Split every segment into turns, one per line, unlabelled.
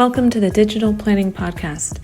Welcome to the Digital Planning Podcast.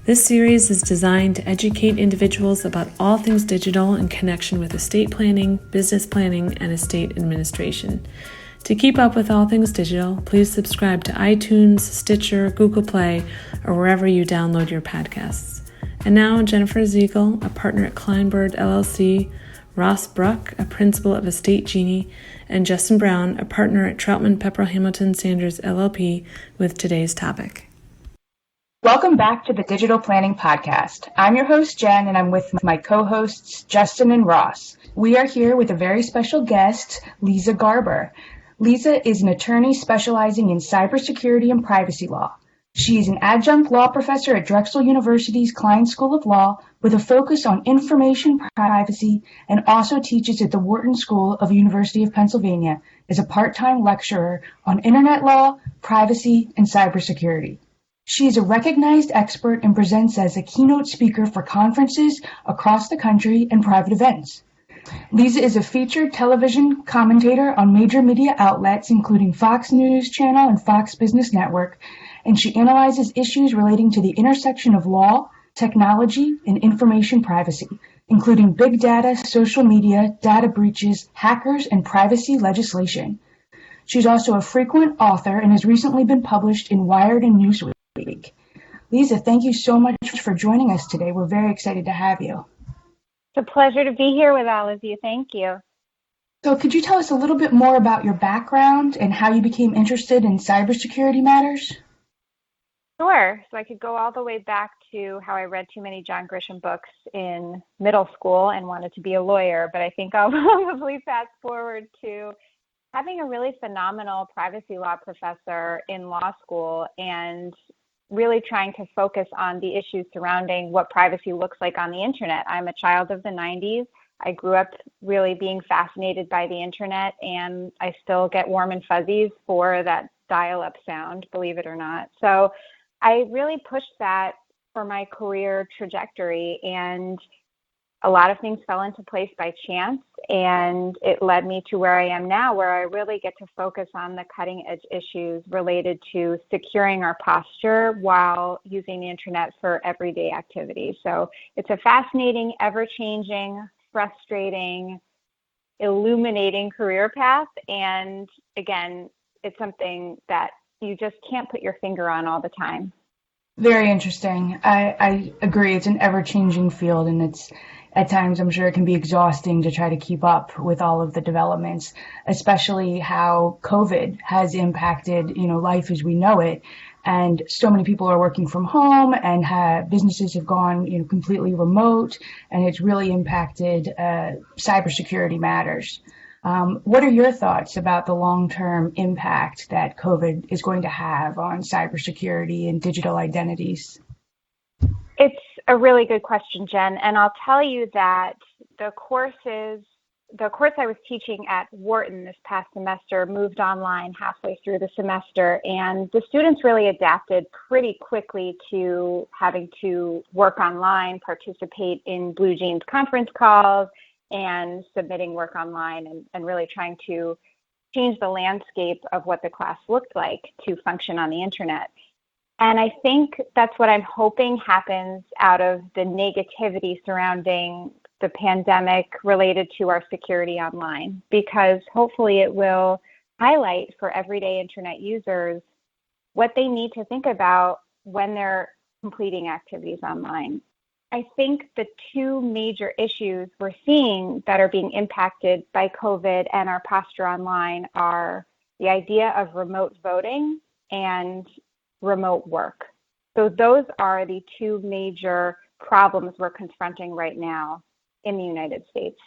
This series is designed to educate individuals about all things digital in connection with estate planning, business planning, and estate administration. To keep up with all things digital, please subscribe to iTunes, Stitcher, Google Play, or wherever you download your podcasts. And now, Jennifer Ziegel, a partner at Kleinberg LLC, Ross Bruck, a principal of Estate Genie, and Justin Brown, a partner at Troutman Pepperell Hamilton Sanders LLP, with today's topic.
Welcome back to the Digital Planning Podcast. I'm your host, Jen, and I'm with my co-hosts, Justin and Ross. We are here with a very special guest, Leeza Garber. Leeza is an attorney specializing in cybersecurity and privacy law. She is an adjunct law professor at Drexel University's Klein School of Law with a focus on information privacy, and also teaches at the Wharton School of University of Pennsylvania as a part-time lecturer on internet law, privacy, and cybersecurity. She is a recognized expert and presents as a keynote speaker for conferences across the country and private events. Leeza is a featured television commentator on major media outlets including Fox News Channel and Fox Business Network, and she analyzes issues relating to the intersection of law, technology, and information privacy, including big data, social media, data breaches, hackers, and privacy legislation. She's also a frequent author and has recently been published in Wired and Newsweek. Leeza, thank you so much for joining us today. We're very excited to have you.
It's a pleasure to be here with all of you. Thank you.
So could you tell us a little bit more about your background and how you became interested in cybersecurity matters?
Sure. So I could go all the way back to how I read too many John Grisham books in middle school and wanted to be a lawyer, but I think I'll probably fast forward to having a really phenomenal privacy law professor in law school and really trying to focus on the issues surrounding what privacy looks like on the internet. I'm a child of the 90s. I grew up really being fascinated by the internet, and I still get warm and fuzzies for that dial-up sound, believe it or not. So I really pushed that for my career trajectory, and a lot of things fell into place by chance, and it led me to where I am now, where I really get to focus on the cutting edge issues related to securing our posture while using the internet for everyday activities. So it's a fascinating, ever-changing, frustrating, illuminating career path, and again, it's something that you just can't put your finger on all the time.
Very interesting. I agree. It's an ever-changing field, and it's at times, I'm sure it can be exhausting to try to keep up with all of the developments, especially how COVID has impacted, life as we know it. And so many people are working from home, and businesses have gone, completely remote, and it's really impacted cybersecurity matters. What are your thoughts about the long-term impact that COVID is going to have on cybersecurity and digital identities?
It's a really good question, Jen. And I'll tell you that the course I was teaching at Wharton this past semester moved online halfway through the semester, and the students really adapted pretty quickly to having to work online, participate in Blue Jeans conference calls, and submitting work online, and really trying to change the landscape of what the class looked like to function on the internet. And I think that's what I'm hoping happens out of the negativity surrounding the pandemic related to our security online, because hopefully it will highlight for everyday internet users what they need to think about when they're completing activities online. I think the two major issues we're seeing that are being impacted by COVID and our posture online are the idea of remote voting and remote work. So those are the two major problems we're confronting right now in the United States.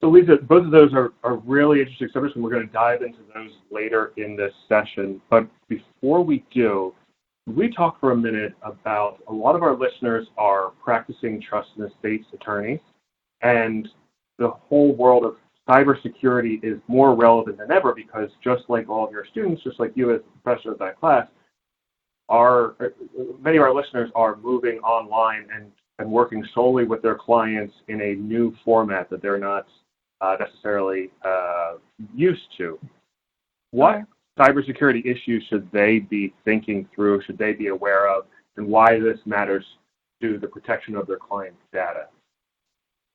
So Leeza, both of those are really interesting subjects, and we're going to dive into those later in this session. But before we do, we talk for a minute about a lot of our listeners are practicing trust and estates attorneys, and the whole world of cybersecurity is more relevant than ever because just like all of your students, just like you as the professor of that class, many of our listeners are moving online and working solely with their clients in a new format that they're not necessarily used to. What cybersecurity issues should they be thinking through, should they be aware of, and why this matters to the protection of their clients' data?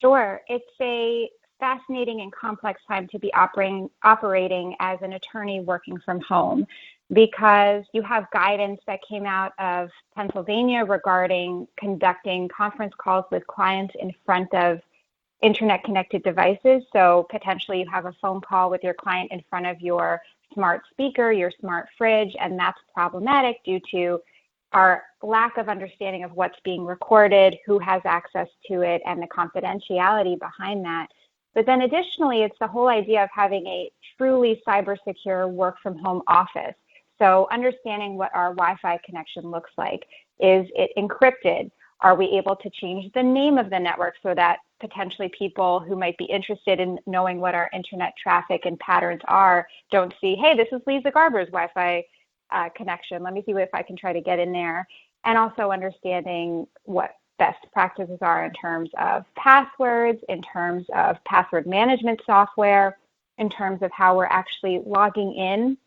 Sure. It's a fascinating and complex time to be operating as an attorney working from home, because you have guidance that came out of Pennsylvania regarding conducting conference calls with clients in front of internet-connected devices. So potentially you have a phone call with your client in front of your smart speaker, your smart fridge, and that's problematic due to our lack of understanding of what's being recorded, who has access to it, and the confidentiality behind that. But then additionally, it's the whole idea of having a truly cyber secure work from home office. So understanding what our Wi-Fi connection looks like. Is it encrypted? Are we able to change the name of the network so that potentially people who might be interested in knowing what our internet traffic and patterns are don't see, hey, this is Leeza Garber's Wi-Fi connection. Let me see if I can try to get in there. And also understanding what best practices are in terms of passwords, in terms of password management software, in terms of how we're actually logging in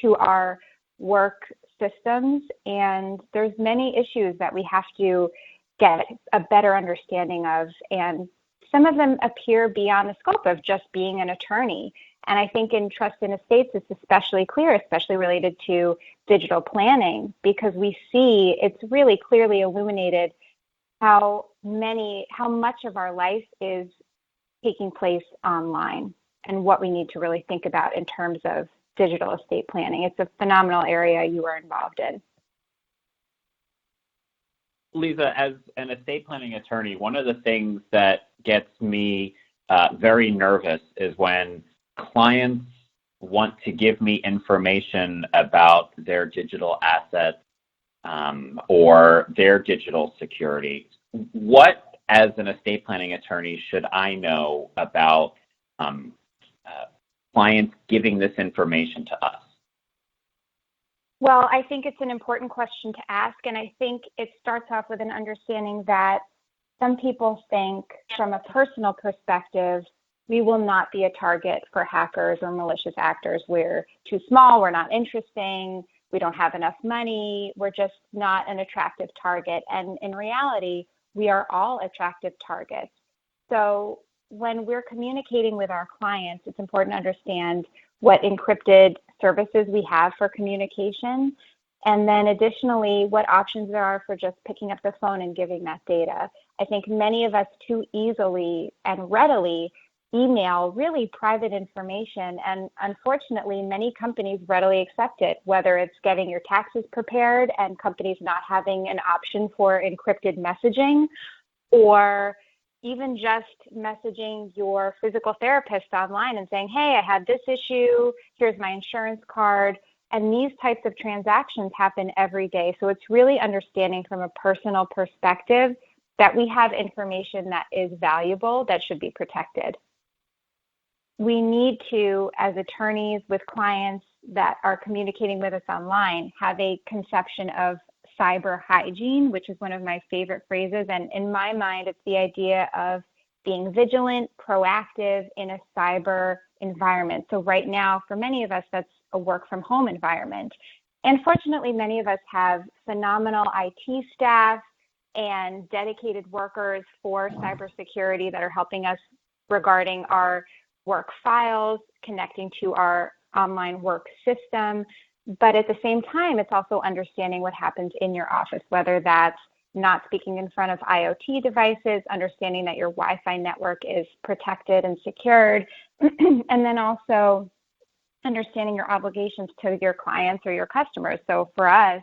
to our work systems. And there's many issues that we have to get a better understanding of. And some of them appear beyond the scope of just being an attorney. And I think in trust in estates, it's especially clear, especially related to digital planning, because we see it's really clearly illuminated how much of our life is taking place online and what we need to really think about in terms of digital estate planning. It's a phenomenal area you are involved in.
Leeza, as an estate planning attorney, one of the things that gets me very nervous is when clients want to give me information about their digital assets or their digital security. What, as an estate planning attorney, should I know about clients giving this information to us?
Well, I think it's an important question to ask, and I think it starts off with an understanding that some people think from a personal perspective, we will not be a target for hackers or malicious actors. We're too small, we're not interesting, we don't have enough money, we're just not an attractive target. And in reality, we are all attractive targets. So when we're communicating with our clients, it's important to understand what encrypted services we have for communication, and then additionally, what options there are for just picking up the phone and giving that data. I think many of us too easily and readily email really private information, and unfortunately, many companies readily accept it, whether it's getting your taxes prepared and companies not having an option for encrypted messaging, or even just messaging your physical therapist online and saying, hey, I had this issue, here's my insurance card. And these types of transactions happen every day. So it's really understanding from a personal perspective that we have information that is valuable that should be protected. We need to, as attorneys with clients that are communicating with us online, have a conception of cyber hygiene, which is one of my favorite phrases. And in my mind, it's the idea of being vigilant, proactive in a cyber environment. So right now, for many of us, that's a work from home environment. And fortunately, many of us have phenomenal IT staff and dedicated workers for cybersecurity that are helping us regarding our work files, connecting to our online work system. But at the same time, it's also understanding what happens in your office, whether that's not speaking in front of IoT devices, understanding that your Wi-Fi network is protected and secured, and then also understanding your obligations to your clients or your customers. So for us,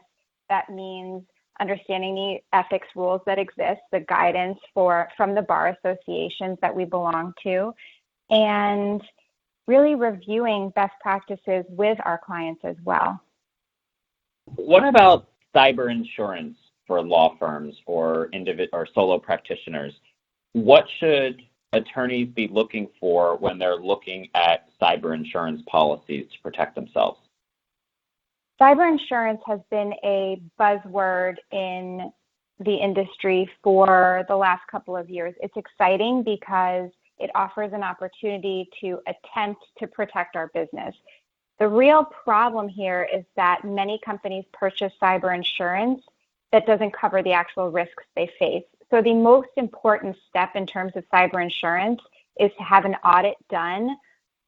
that means understanding the ethics rules that exist, the guidance from the bar associations that we belong to, and really reviewing best practices with our clients as well.
What about cyber insurance for law firms or solo practitioners? What should attorneys be looking for when they're looking at cyber insurance policies to protect themselves?
Cyber insurance has been a buzzword in the industry for the last couple of years. It's exciting because it offers an opportunity to attempt to protect our business. The real problem here is that many companies purchase cyber insurance that doesn't cover the actual risks they face. So the most important step in terms of cyber insurance is to have an audit done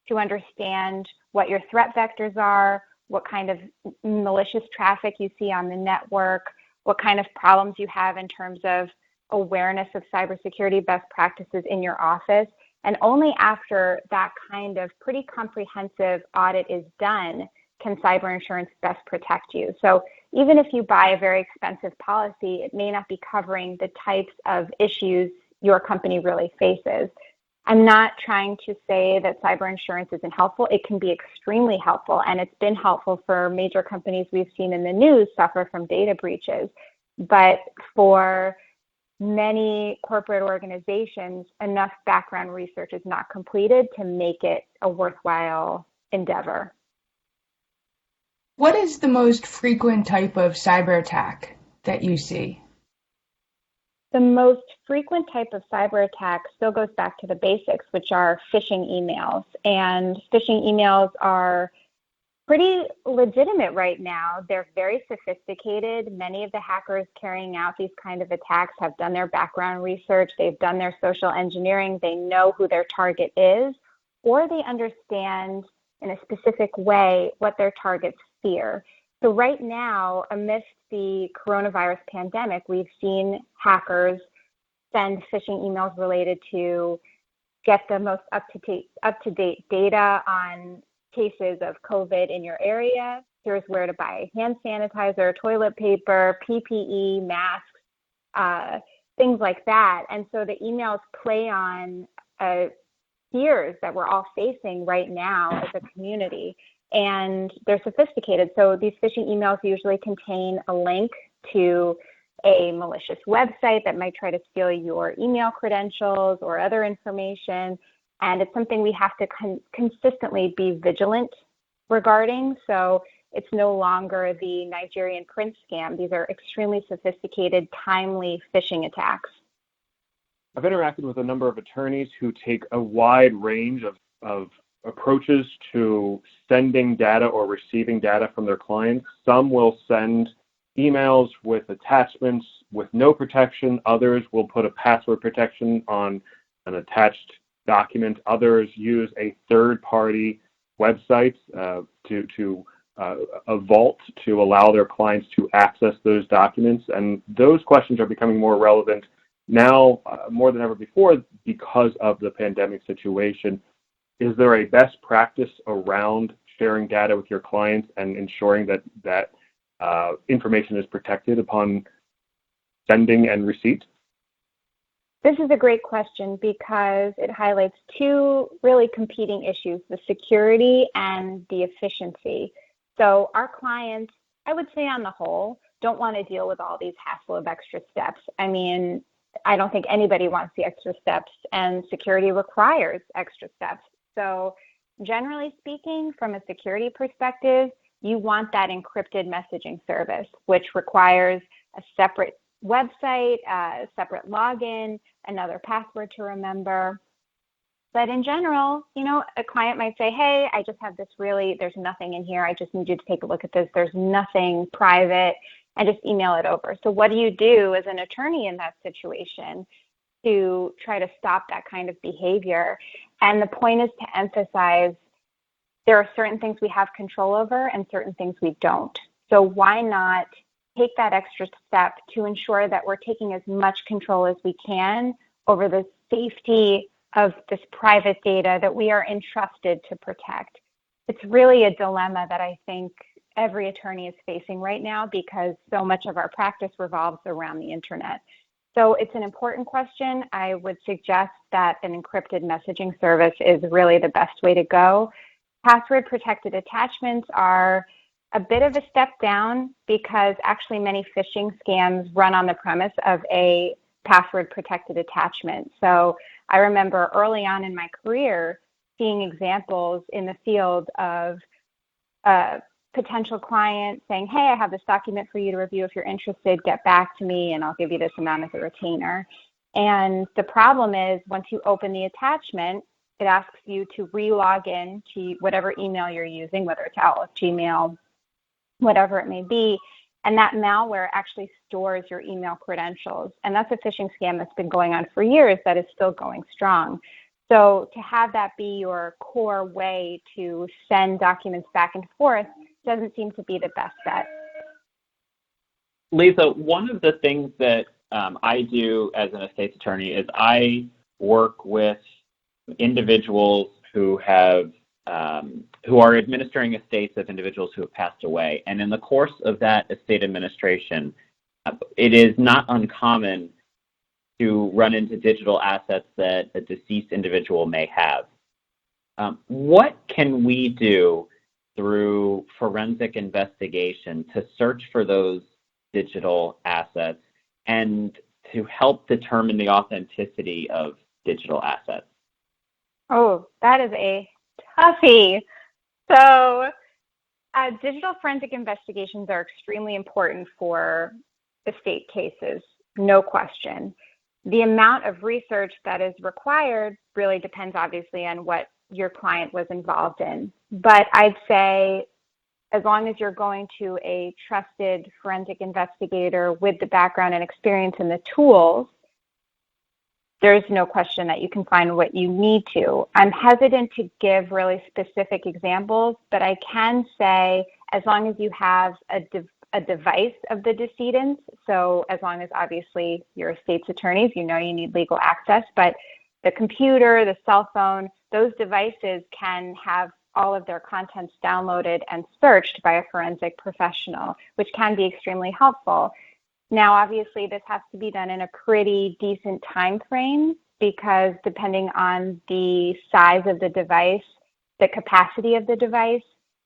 to understand what your threat vectors are, what kind of malicious traffic you see on the network, what kind of problems you have in terms of awareness of cybersecurity best practices in your office. And only after that kind of pretty comprehensive audit is done can cyber insurance best protect you. So even if you buy a very expensive policy, it may not be covering the types of issues your company really faces. I'm not trying to say that cyber insurance isn't helpful. It can be extremely helpful, and it's been helpful for major companies we've seen in the news suffer from data breaches. But for many corporate organizations, enough background research is not completed to make it a worthwhile endeavor.
What is the most frequent type of cyber attack that you see?
The most frequent type of cyber attack still goes back to the basics, which are phishing emails. And phishing emails are pretty legitimate right now. They're very sophisticated. Many of the hackers carrying out these kind of attacks have done their background research. They've done their social engineering. They know who their target is, or they understand in a specific way what their targets fear. So right now, amidst the coronavirus pandemic, we've seen hackers send phishing emails related to get the most up-to-date data on cases of COVID in your area. Here's where to buy hand sanitizer, toilet paper, PPE, masks, things like that. And so the emails play on fears that we're all facing right now as a community. And they're sophisticated. So these phishing emails usually contain a link to a malicious website that might try to steal your email credentials or other information. And it's something we have to consistently be vigilant regarding. So it's no longer the Nigerian prince scam. These are extremely sophisticated, timely phishing attacks.
I've interacted with a number of attorneys who take a wide range of approaches to sending data or receiving data from their clients. Some will send emails with attachments with no protection. Others will put a password protection on an attached document. Others use a third-party website to a vault to allow their clients to access those documents. And those questions are becoming more relevant now more than ever before because of the pandemic situation. Is there a best practice around sharing data with your clients and ensuring that information is protected upon sending and receipt?
This is a great question because it highlights two really competing issues, the security and the efficiency. So our clients, I would say on the whole, don't want to deal with all these hassle of extra steps. I mean, I don't think anybody wants the extra steps, and security requires extra steps. So generally speaking, from a security perspective, you want that encrypted messaging service, which requires a separate website, a separate login, another password to remember. But in general, a client might say, hey, I just have this there's nothing in here. I just need you to take a look at this. There's nothing private, and just email it over. So what do you do as an attorney in that situation to try to stop that kind of behavior? And the point is to emphasize there are certain things we have control over and certain things we don't. So why not take that extra step to ensure that we're taking as much control as we can over the safety of this private data that we are entrusted to protect? It's really a dilemma that I think every attorney is facing right now because so much of our practice revolves around the internet. So it's an important question. I would suggest that an encrypted messaging service is really the best way to go. Password protected attachments are a bit of a step down because actually many phishing scams run on the premise of a password protected attachment. So I remember early on in my career seeing examples in the field of potential client saying, hey, I have this document for you to review. If you're interested, get back to me and I'll give you this amount as a retainer. And the problem is once you open the attachment, It asks you to re-log in to whatever email you're using, whether it's Outlook, Gmail, whatever it may be. And that malware actually stores your email credentials. And that's a phishing scam that's been going on for years that is still going strong. So to have that be your core way to send documents back and forth doesn't seem to be the best bet.
Leeza, one of the things that I do as an estates attorney is I work with individuals who are administering estates of individuals who have passed away. And in the course of that estate administration, it is not uncommon to run into digital assets that a deceased individual may have. What can we do through forensic investigation to search for those digital assets and to help determine the authenticity of digital assets?
Oh, that is a toughie. So digital forensic investigations are extremely important for estate cases, no question. The amount of research that is required really depends obviously on what your client was involved in. But I'd say as long as you're going to a trusted forensic investigator with the background and experience and the tools, there's no question that you can find what you need to. I'm hesitant to give really specific examples, but I can say as long as you have a device of the decedent, so as long as obviously you're estate's attorneys, you know you need legal access, but the computer, the cell phone, those devices can have all of their contents downloaded and searched by a forensic professional, which can be extremely helpful. Now, obviously, this has to be done in a pretty decent time frame because depending on the size of the device, the capacity of the device,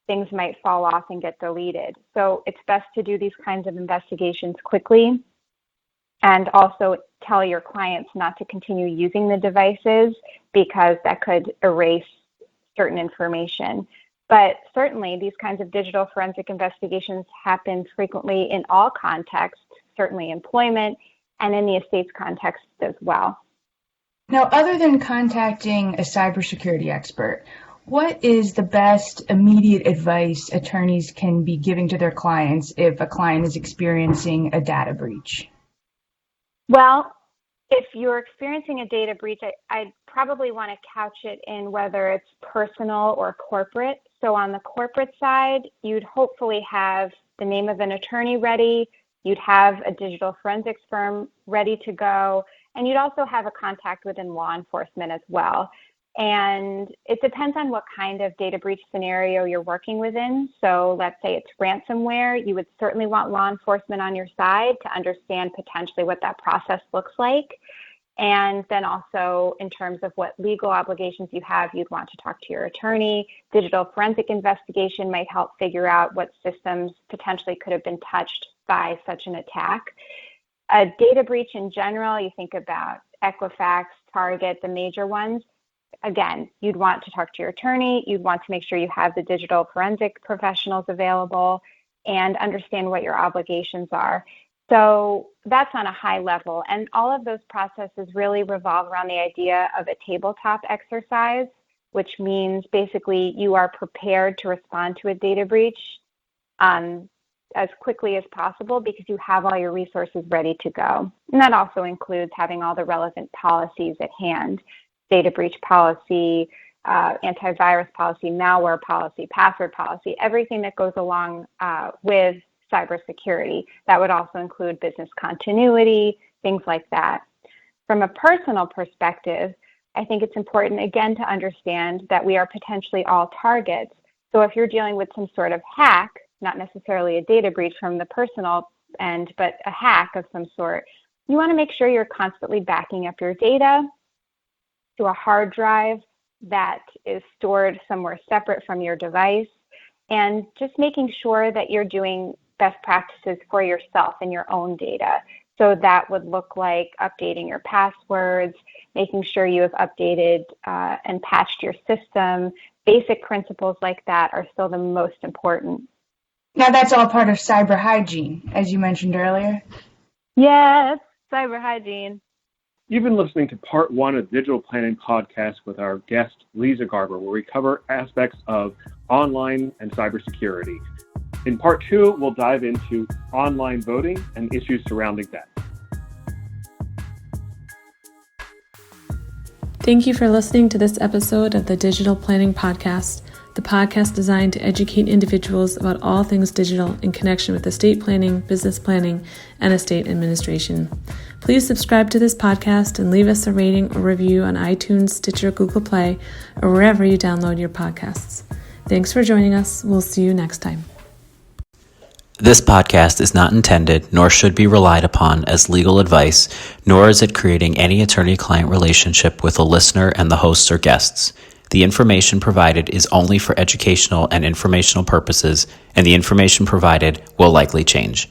things might fall off and get deleted. So it's best to do these kinds of investigations quickly and also tell your clients not to continue using the devices because that could erase certain information. But certainly these kinds of digital forensic investigations happen frequently in all contexts, certainly employment and in the estates context as well.
Now, other than contacting a cybersecurity expert, what is the best immediate advice attorneys can be giving to their clients if a client is experiencing a data breach?
Well, if you're experiencing a data breach, I'd probably want to couch it in whether it's personal or corporate. So on the corporate side, you'd hopefully have the name of an attorney ready, you'd have a digital forensics firm ready to go, and you'd also have a contact within law enforcement as well. And it depends on what kind of data breach scenario you're working within. So let's say it's ransomware, you would certainly want law enforcement on your side to understand potentially what that process looks like. And then also in terms of what legal obligations you have, you'd want to talk to your attorney. Digital forensic investigation might help figure out what systems potentially could have been touched by such an attack. A data breach in general, you think about Equifax, Target, the major ones. Again, you'd want to talk to your attorney, you'd want to make sure you have the digital forensic professionals available and understand what your obligations are. So that's on a high level. And all of those processes really revolve around the idea of a tabletop exercise, which means basically you are prepared to respond to a data breach as quickly as possible because you have all your resources ready to go. And that also includes having all the relevant policies at hand. Data breach policy, antivirus policy, malware policy, password policy, everything that goes along with cybersecurity. That would also include business continuity, things like that. From a personal perspective, I think it's important, again, to understand that we are potentially all targets. So if you're dealing with some sort of hack, not necessarily a data breach from the personal end, but a hack of some sort, you want to make sure you're constantly backing up your data to a hard drive that is stored somewhere separate from your device, and just making sure that you're doing best practices for yourself and your own data. So that would look like updating your passwords, making sure you have updated and patched your system. Basic principles like that are still the most important.
Now, that's all part of cyber hygiene, as you mentioned earlier.
Yes, cyber hygiene.
You've been listening to part 1 of the Digital Planning Podcast with our guest, Leeza Garber, where we cover aspects of online and cybersecurity. In part 2, we'll dive into online voting and issues surrounding that.
Thank you for listening to this episode of the Digital Planning Podcast, the podcast designed to educate individuals about all things digital in connection with estate planning, business planning, and estate administration. Please subscribe to this podcast and leave us a rating or review on iTunes, Stitcher, Google Play, or wherever you download your podcasts. Thanks for joining us. We'll see you next time.
This podcast is not intended nor should be relied upon as legal advice, nor is it creating any attorney-client relationship with a listener and the hosts or guests. The information provided is only for educational and informational purposes, and the information provided will likely change.